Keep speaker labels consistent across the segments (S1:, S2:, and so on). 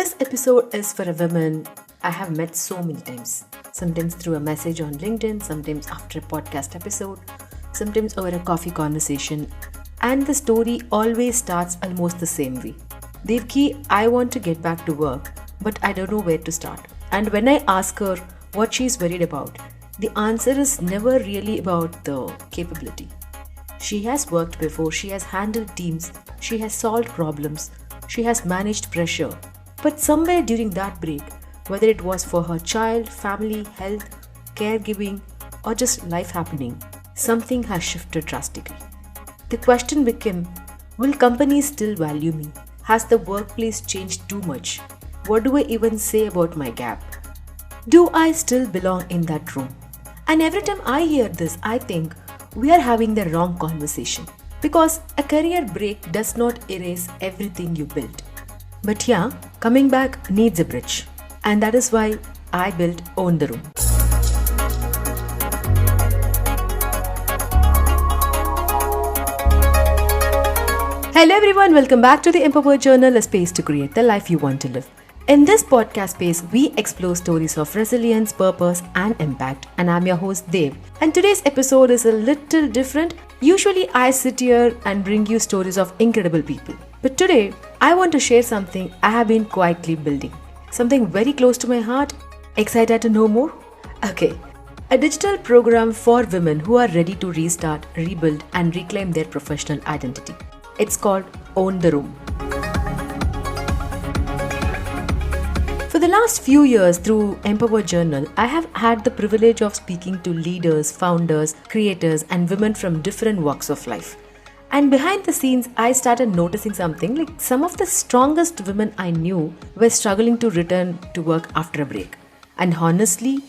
S1: This episode is for a woman I have met so many times. Sometimes through a message on LinkedIn, sometimes after a podcast episode, sometimes over a coffee conversation. And the story always starts almost the same way. Devki, I want to get back to work, but I don't know where to start. And when I ask her what she's worried about, the answer is never really about the capability. She has worked before, she has handled teams, she has solved problems, she has managed pressure. But somewhere during that break, whether it was for her child, family, health, caregiving, or just life happening, something has shifted drastically. The question became, will companies still value me? Has the workplace changed too much? What do I even say about my gap? Do I still belong in that room? And every time I hear this, I think we are having the wrong conversation. Because a career break does not erase everything you built. But yeah, coming back needs a bridge. And that is why I built Own the Room. Hello everyone, welcome back to the Empower Journal, a space to create the life you want to live. In this podcast space, we explore stories of resilience, purpose, and impact. And I'm your host, Dev. And today's episode is a little different. Usually, I sit here and bring you stories of incredible people. But today, I want to share something I have been quietly building. Something very close to my heart. Excited to know more? Okay. A digital program for women who are ready to restart, rebuild, and reclaim their professional identity. It's called Own the Room. For the last few years through Empower Journal, I have had the privilege of speaking to leaders, founders, creators, and women from different walks of life. And behind the scenes, I started noticing something like some of the strongest women I knew were struggling to return to work after a break. And honestly,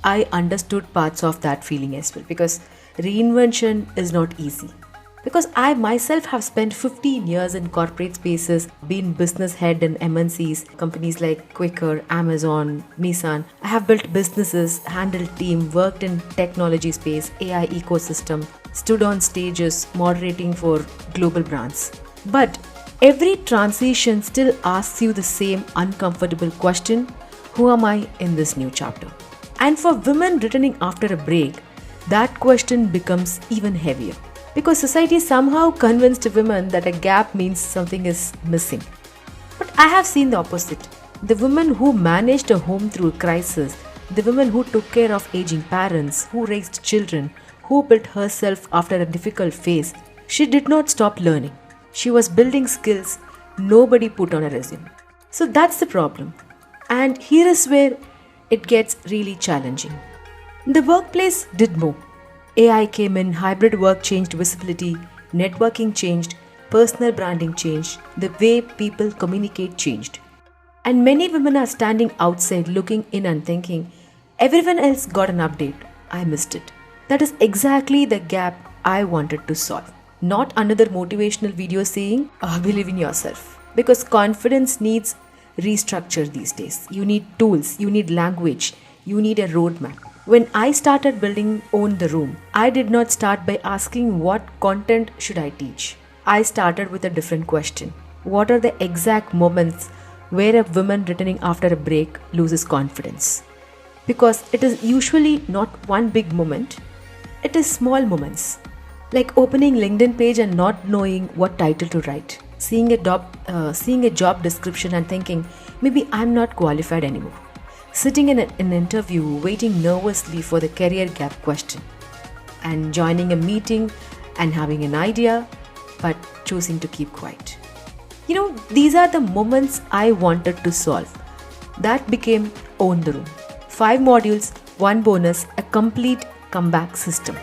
S1: I understood parts of that feeling as well because reinvention is not easy. Because I myself have spent 15 years in corporate spaces, been business head in MNCs, companies like Quaker, Amazon, Nissan. I have built businesses, handled team, worked in technology space, AI ecosystem, stood on stages, moderating for global brands. But every transition still asks you the same uncomfortable question, who am I in this new chapter? And for women returning after a break, that question becomes even heavier. Because society somehow convinced women that a gap means something is missing. But I have seen the opposite. The woman who managed a home through a crisis, the woman who took care of aging parents, who raised children, who built herself after a difficult phase, she did not stop learning. She was building skills nobody put on a resume. So that's the problem. And here is where it gets really challenging. The workplace did more. AI came in, hybrid work changed visibility, networking changed, personal branding changed, the way people communicate changed. And many women are standing outside looking in and thinking, everyone else got an update, I missed it. That is exactly the gap I wanted to solve. Not another motivational video saying, believe in yourself. Because confidence needs restructure these days. You need tools, you need language, you need a roadmap. When I started building Own the Room, I did not start by asking what content should I teach. I started with a different question. What are the exact moments where a woman returning after a break loses confidence? Because it is usually not one big moment, it is small moments. Like opening LinkedIn page and not knowing what title to write. Seeing a job description and thinking, maybe I'm not qualified anymore. Sitting in an interview, waiting nervously for the career gap question, and joining a meeting and having an idea, but choosing to keep quiet. These are the moments I wanted to solve. That became Own the Room. 5 modules, 1 bonus, a complete comeback system.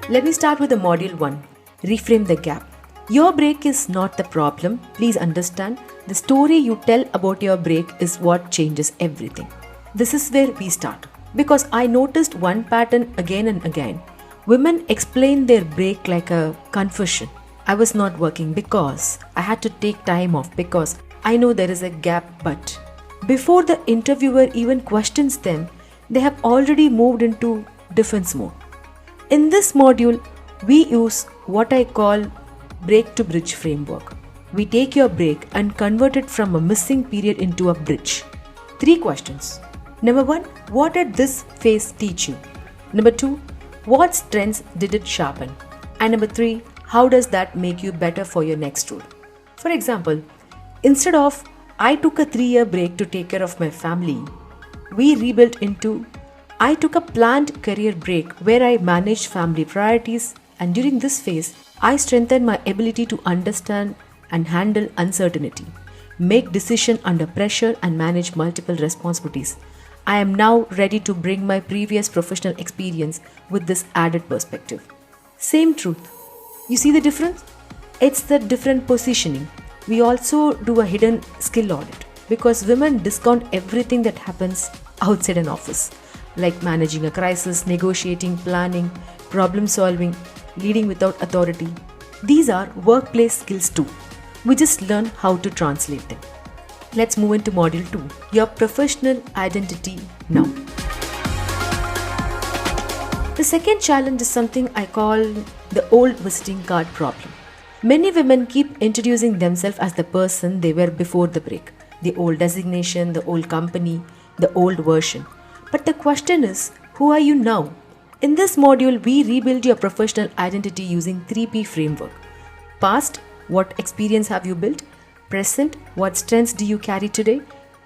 S1: Let me start with the module 1, reframe the gap. Your break is not the problem. Please understand, the story you tell about your break is what changes everything. This is where we start. Because I noticed one pattern again and again. Women explain their break like a confession. I was not working because I had to take time off because I know there is a gap, but before the interviewer even questions them, they have already moved into defense mode. In this module, we use what I call break to bridge framework, We take your break and convert it from a missing period into a bridge. 3 questions. Number 1, what did this phase teach you? Number 2, what strengths did it sharpen? And number 3, how does that make you better for your next role? For example, instead of I took a 3-year break to take care of my family, we rebuilt into I took a planned career break where I managed family priorities, and during this phase, I strengthened my ability to understand and handle uncertainty, make decisions under pressure, and manage multiple responsibilities. I am now ready to bring my previous professional experience with this added perspective. Same truth. You see the difference? It's the different positioning. We also do a hidden skill audit because women discount everything that happens outside an office, like managing a crisis, negotiating, planning, problem solving, leading without authority. These are workplace skills too. We just learn how to translate them. Let's move into module 2, your professional identity now. The second challenge is something I call the old visiting card problem. Many women keep introducing themselves as the person they were before the break, the old designation, the old company, the old version. But the question is, who are you now? In this module, we rebuild your professional identity using 3P framework. Past, what experience have you built? Present, what strengths do you carry today?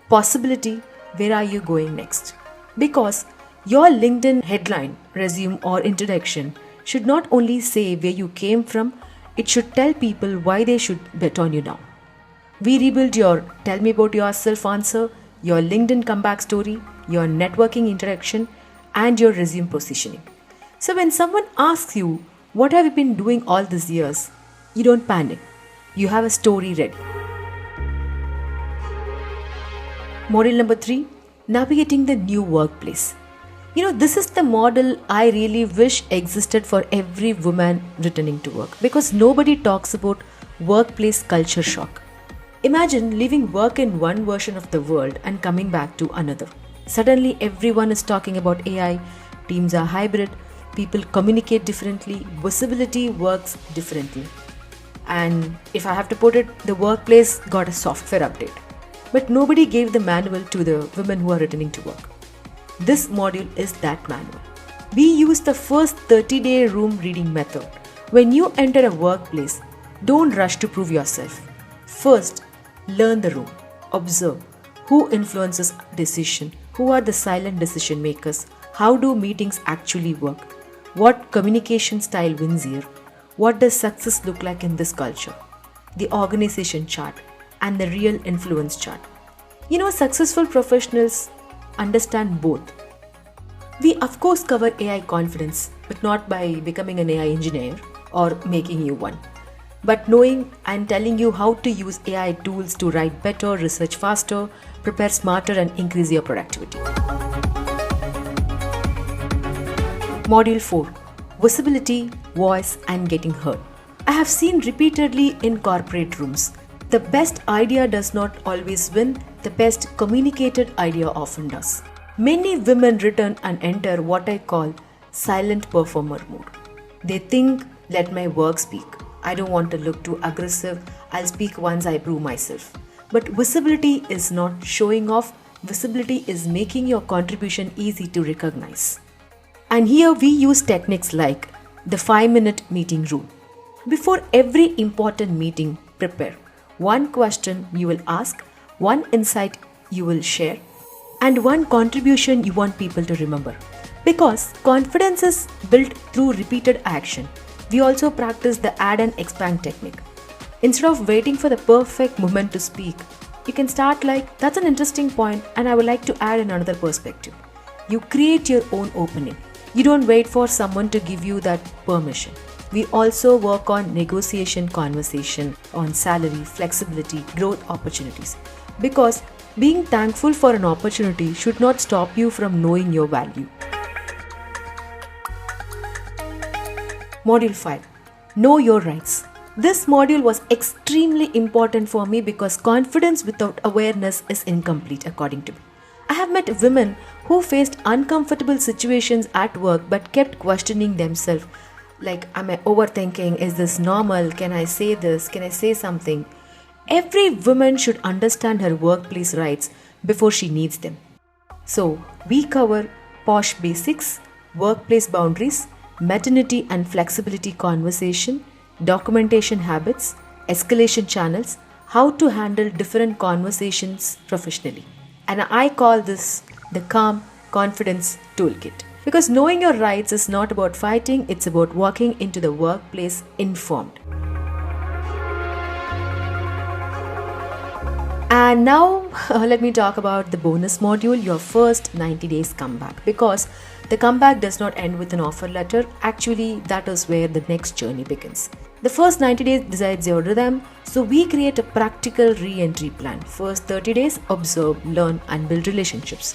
S1: Possibility, where are you going next? Because your LinkedIn headline, resume, or introduction should not only say where you came from, it should tell people why they should bet on you now. We rebuild your tell me about yourself answer, your LinkedIn comeback story, your networking interaction, and your resume positioning. So when someone asks you, what have you been doing all these years? You don't panic. You have a story ready. Module number 3, navigating the new workplace. This is the model I really wish existed for every woman returning to work because nobody talks about workplace culture shock. Imagine leaving work in one version of the world and coming back to another. Suddenly everyone is talking about AI, teams are hybrid, people communicate differently, visibility works differently. And if I have to put it, the workplace got a software update. But nobody gave the manual to the women who are returning to work. This module is that manual. We use the first 30-day room reading method. When you enter a workplace, don't rush to prove yourself. First, learn the room. Observe who influences decision, who are the silent decision makers, how do meetings actually work, what communication style wins here, what does success look like in this culture, the organization chart, and the real influence chart. Successful professionals understand both. We of course cover AI confidence, but not by becoming an AI engineer or making you one, but knowing and telling you how to use AI tools to write better, research faster, prepare smarter, and increase your productivity. Module 4, visibility, voice, and getting heard. I have seen repeatedly in corporate rooms. The best idea does not always win, the best communicated idea often does. Many women return and enter what I call silent performer mode. They think, let my work speak. I don't want to look too aggressive. I'll speak once I prove myself. But visibility is not showing off. Visibility is making your contribution easy to recognize. And here we use techniques like the 5-minute meeting rule. Before every important meeting, prepare. One question you will ask, one insight you will share, and one contribution you want people to remember. Because confidence is built through repeated action, we also practice the add and expand technique. Instead of waiting for the perfect moment to speak, you can start like, that's an interesting point and I would like to add another perspective. You create your own opening. You don't wait for someone to give you that permission. We also work on negotiation conversation, on salary, flexibility, growth opportunities. Because being thankful for an opportunity should not stop you from knowing your value. Module 5. Know your rights. This module was extremely important for me because confidence without awareness is incomplete according to me. I have met women who faced uncomfortable situations at work but kept questioning themselves. Like, am I overthinking? Is this normal? Can I say this? Can I say something? Every woman should understand her workplace rights before she needs them. So, we cover posh basics, workplace boundaries, maternity and flexibility conversation, documentation habits, escalation channels, how to handle different conversations professionally. And I call this the Calm Confidence Toolkit. Because knowing your rights is not about fighting, it's about walking into the workplace informed. And now let me talk about the bonus module, your first 90 days comeback. Because the comeback does not end with an offer letter. Actually, that is where the next journey begins. The first 90 days decides your rhythm, so we create a practical re-entry plan. First 30 days, observe, learn and build relationships.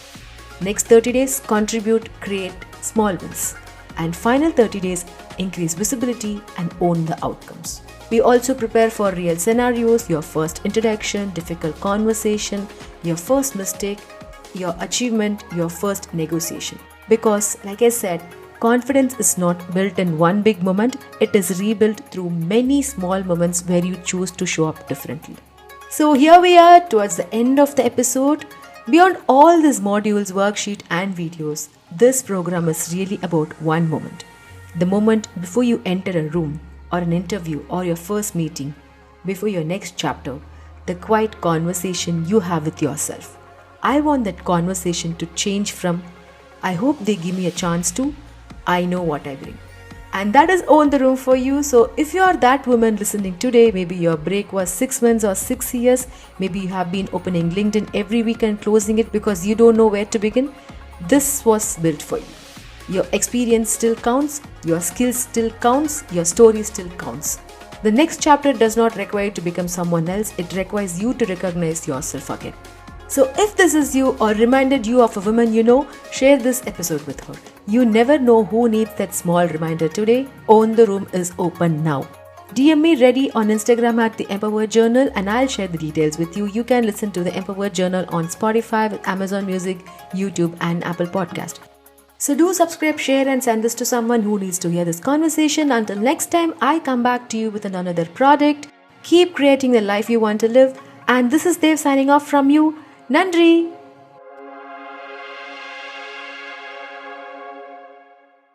S1: Next 30 days, contribute, create small wins. And final 30 days, increase visibility and own the outcomes. We also prepare for real scenarios, your first introduction, difficult conversation, your first mistake, your achievement, your first negotiation. Because, like I said, confidence is not built in one big moment, it is rebuilt through many small moments where you choose to show up differently. So here we are towards the end of the episode. Beyond all these modules, worksheet and videos, this program is really about one moment. The moment before you enter a room or an interview or your first meeting, before your next chapter, the quiet conversation you have with yourself. I want that conversation to change from, I hope they give me a chance to, I know what I bring. And that is Own the Room for you. So if you are that woman listening today, maybe your break was 6 months or 6 years, maybe you have been opening LinkedIn every week and closing it because you don't know where to begin, this was built for you. Your experience still counts, your skills still counts, your story still counts. The next chapter does not require you to become someone else, it requires you to recognize yourself again. So if this is you or reminded you of a woman you know, share this episode with her. You never know who needs that small reminder today. Own the Room is open now. DM me ready on Instagram at the Empowered Journal and I'll share the details with you. You can listen to the Empowered Journal on Spotify, Amazon Music, YouTube and Apple Podcast. So do subscribe, share and send this to someone who needs to hear this conversation. Until next time, I come back to you with another product. Keep creating the life you want to live. And this is Dev signing off from you. Nandri!